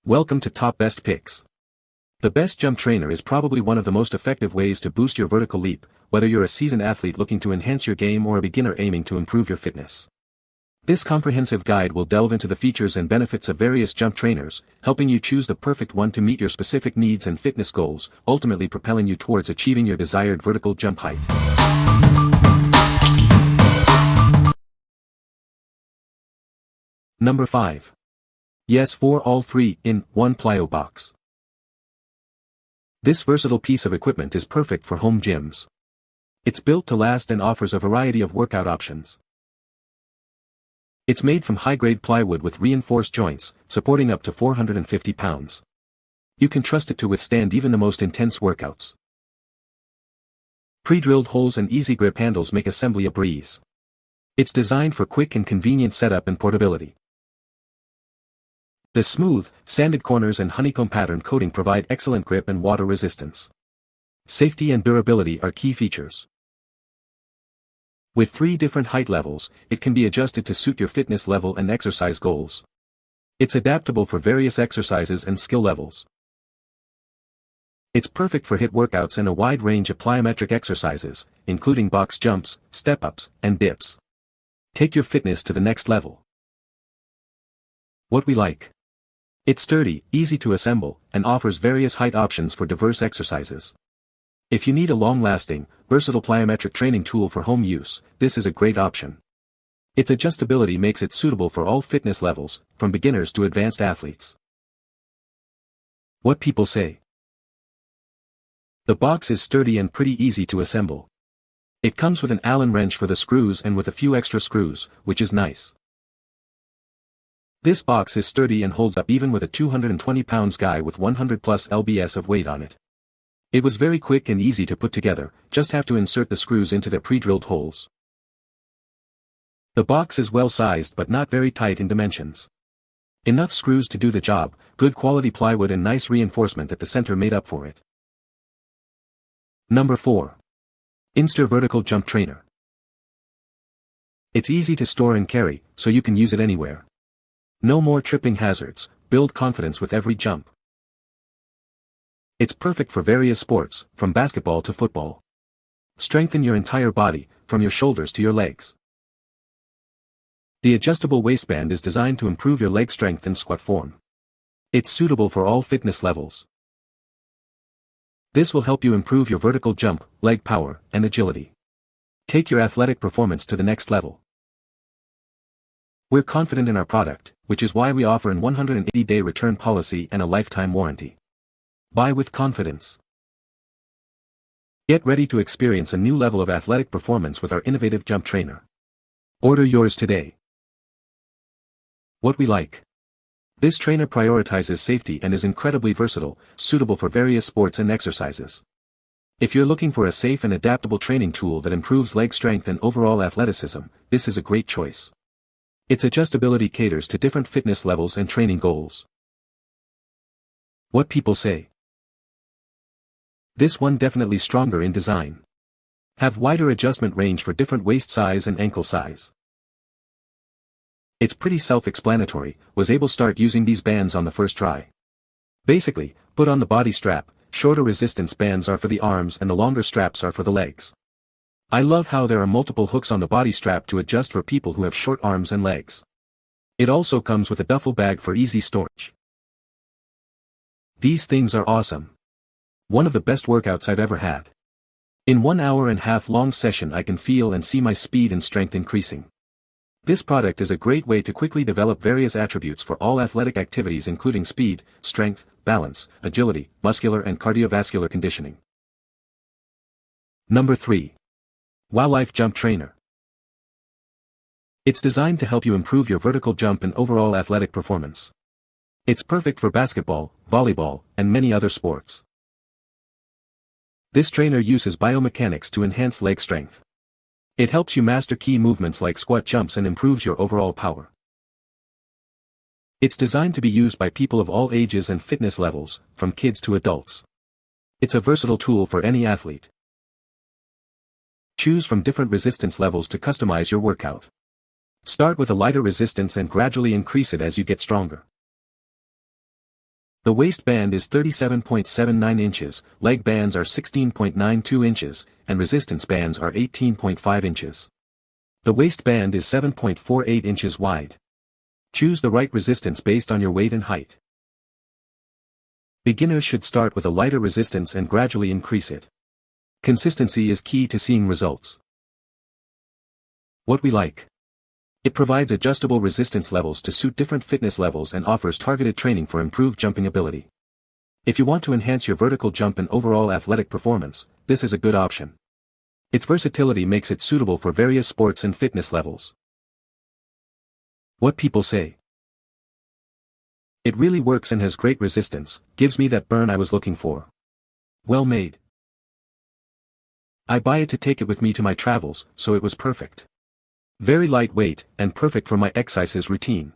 Welcome to Top Best Picks. The best jump trainer is probably one of the most effective ways to boost your vertical leap, whether you're a seasoned athlete looking to enhance your game or a beginner aiming to improve your fitness. This comprehensive guide will delve into the features and benefits of various jump trainers, helping you choose the perfect one to meet your specific needs and fitness goals, ultimately propelling you towards achieving your desired vertical jump height. Number 5. Yes, for all 3-in-1 Plyo Box. This versatile piece of equipment is perfect for home gyms. It's built to last and offers a variety of workout options. It's made from high-grade plywood with reinforced joints, supporting up to 450 pounds. You can trust it to withstand even the most intense workouts. Pre-drilled holes and easy grip handles make assembly a breeze. It's designed for quick and convenient setup and portability. The smooth, sanded corners and honeycomb pattern coating provide excellent grip and water resistance. Safety and durability are key features. With 3 different height levels, it can be adjusted to suit your fitness level and exercise goals. It's adaptable for various exercises and skill levels. It's perfect for HIIT workouts and a wide range of plyometric exercises, including box jumps, step-ups, and dips. Take your fitness to the next level. What we like. It's sturdy, easy to assemble, and offers various height options for diverse exercises. If you need a long-lasting, versatile plyometric training tool for home use, this is a great option. Its adjustability makes it suitable for all fitness levels, from beginners to advanced athletes. What people say. The box is sturdy and pretty easy to assemble. It comes with an Allen wrench for the screws and with a few extra screws, which is nice. This box is sturdy and holds up even with a 220 pounds guy with 100 plus lbs of weight on it. It was very quick and easy to put together, just have to insert the screws into their pre-drilled holes. The box is well sized but not very tight in dimensions. Enough screws to do the job, good quality plywood and nice reinforcement at the center made up for it. Number 4. INNSTAR Vertical Jump Trainer. It's easy to store and carry, so you can use it anywhere. No more tripping hazards, build confidence with every jump. It's perfect for various sports, from basketball to football. Strengthen your entire body, from your shoulders to your legs. The adjustable waistband is designed to improve your leg strength and squat form. It's suitable for all fitness levels. This will help you improve your vertical jump, leg power, and agility. Take your athletic performance to the next level. We're confident in our product, which is why we offer an 180-day return policy and a lifetime warranty. Buy with confidence. Get ready to experience a new level of athletic performance with our innovative jump trainer. Order yours today. What we like. This trainer prioritizes safety and is incredibly versatile, suitable for various sports and exercises. If you're looking for a safe and adaptable training tool that improves leg strength and overall athleticism, this is a great choice. Its adjustability caters to different fitness levels and training goals. What people say. This one definitely stronger in design. Have wider adjustment range for different waist size and ankle size. It's pretty self-explanatory, was able to start using these bands on the first try. Basically, put on the body strap, shorter resistance bands are for the arms and the longer straps are for the legs. I love how there are multiple hooks on the body strap to adjust for people who have short arms and legs. It also comes with a duffel bag for easy storage. These things are awesome. One of the best workouts I've ever had. In 1 hour and a half long session I can feel and see my speed and strength increasing. This product is a great way to quickly develop various attributes for all athletic activities including speed, strength, balance, agility, muscular and cardiovascular conditioning. Number 3. Wowelife Jump Trainer. It's designed to help you improve your vertical jump and overall athletic performance. It's perfect for basketball, volleyball, and many other sports. This trainer uses biomechanics to enhance leg strength. It helps you master key movements like squat jumps and improves your overall power. It's designed to be used by people of all ages and fitness levels, from kids to adults. It's a versatile tool for any athlete. Choose from different resistance levels to customize your workout. Start with a lighter resistance and gradually increase it as you get stronger. The waistband is 37.79 inches, leg bands are 16.92 inches, and resistance bands are 18.5 inches. The waistband is 7.48 inches wide. Choose the right resistance based on your weight and height. Beginners should start with a lighter resistance and gradually increase it. Consistency is key to seeing results. What we like. It provides adjustable resistance levels to suit different fitness levels and offers targeted training for improved jumping ability. If you want to enhance your vertical jump and overall athletic performance, this is a good option. Its versatility makes it suitable for various sports and fitness levels. What people say. It really works and has great resistance, gives me that burn I was looking for. Well made. I buy it to take it with me to my travels, so it was perfect. Very lightweight, and perfect for my exercises routine.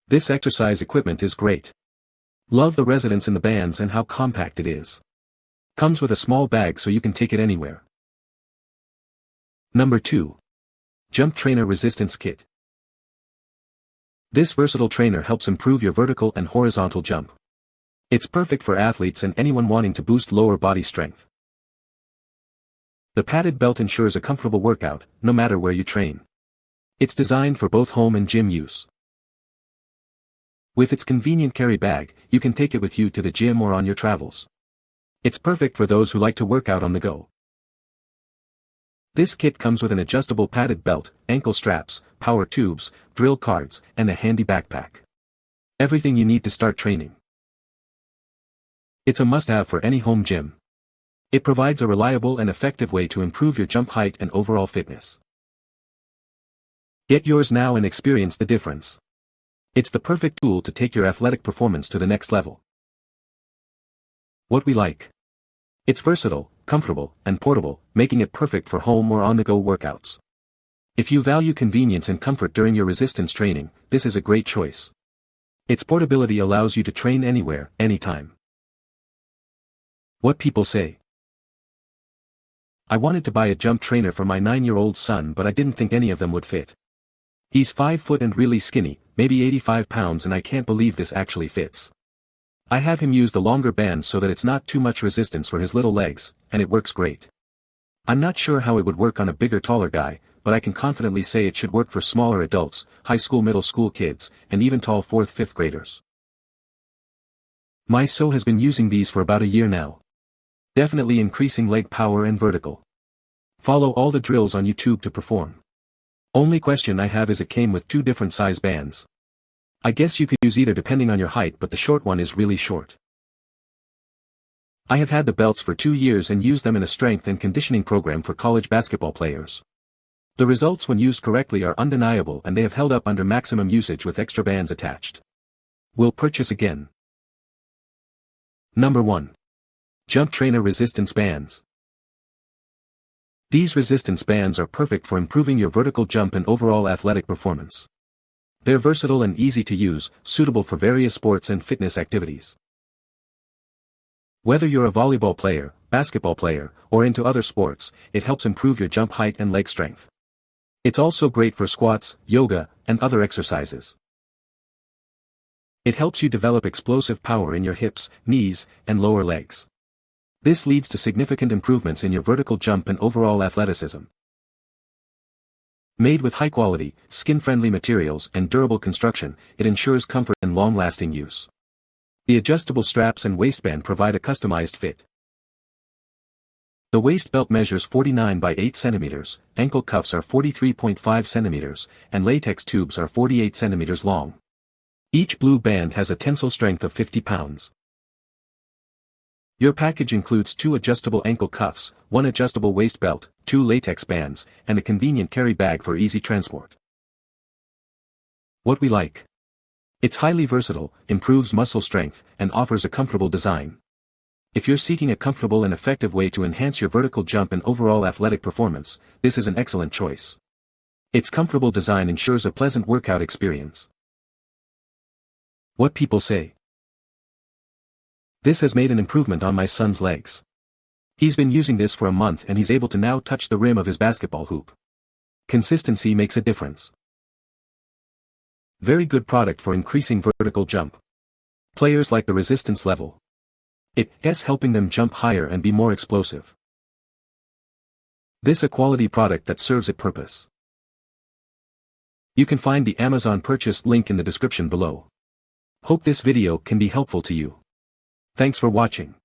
This exercise equipment is great. Love the resonance in the bands and how compact it is. Comes with a small bag so you can take it anywhere. Number 2. Jump Trainer Resistance Kit. This versatile trainer helps improve your vertical and horizontal jump. It's perfect for athletes and anyone wanting to boost lower body strength. The padded belt ensures a comfortable workout, no matter where you train. It's designed for both home and gym use. With its convenient carry bag, you can take it with you to the gym or on your travels. It's perfect for those who like to work out on the go. This kit comes with an adjustable padded belt, ankle straps, power tubes, drill cards, and a handy backpack. Everything you need to start training. It's a must-have for any home gym. It provides a reliable and effective way to improve your jump height and overall fitness. Get yours now and experience the difference. It's the perfect tool to take your athletic performance to the next level. What we like. It's versatile, comfortable, and portable, making it perfect for home or on-the-go workouts. If you value convenience and comfort during your resistance training, this is a great choice. Its portability allows you to train anywhere, anytime. What people say. I wanted to buy a jump trainer for my 9-year-old son, but I didn't think any of them would fit. He's 5 foot and really skinny, maybe 85 pounds, and I can't believe this actually fits. I have him use the longer bands so that it's not too much resistance for his little legs, and it works great. I'm not sure how it would work on a bigger, taller guy, but I can confidently say it should work for smaller adults, high school, middle school kids, and even tall 4th, 5th graders. My son has been using these for about a year now. Definitely increasing leg power and vertical. Follow all the drills on YouTube to perform. Only question I have is it came with 2 different size bands. I guess you could use either depending on your height, but the short one is really short. I have had the belts for 2 years and used them in a strength and conditioning program for college basketball players. The results when used correctly are undeniable, and they have held up under maximum usage with extra bands attached. Will purchase again. Number 1. Jump Trainer Resistance Bands. These resistance bands are perfect for improving your vertical jump and overall athletic performance. They're versatile and easy to use, suitable for various sports and fitness activities. Whether you're a volleyball player, basketball player, or into other sports, it helps improve your jump height and leg strength. It's also great for squats, yoga, and other exercises. It helps you develop explosive power in your hips, knees, and lower legs. This leads to significant improvements in your vertical jump and overall athleticism. Made with high-quality, skin-friendly materials and durable construction, it ensures comfort and long-lasting use. The adjustable straps and waistband provide a customized fit. The waist belt measures 49 by 8 cm, ankle cuffs are 43.5 cm, and latex tubes are 48 cm long. Each blue band has a tensile strength of 50 pounds. Your package includes 2 adjustable ankle cuffs, 1 adjustable waist belt, 2 latex bands, and a convenient carry bag for easy transport. What we like. It's highly versatile, improves muscle strength, and offers a comfortable design. If you're seeking a comfortable and effective way to enhance your vertical jump and overall athletic performance, this is an excellent choice. Its comfortable design ensures a pleasant workout experience. What people say. This has made an improvement on my son's legs. He's been using this for a month and he's able to now touch the rim of his basketball hoop. Consistency makes a difference. Very good product for increasing vertical jump. Players like the resistance level. It's helping them jump higher and be more explosive. This a quality product that serves a purpose. You can find the Amazon purchase link in the description below. Hope this video can be helpful to you. Thanks for watching.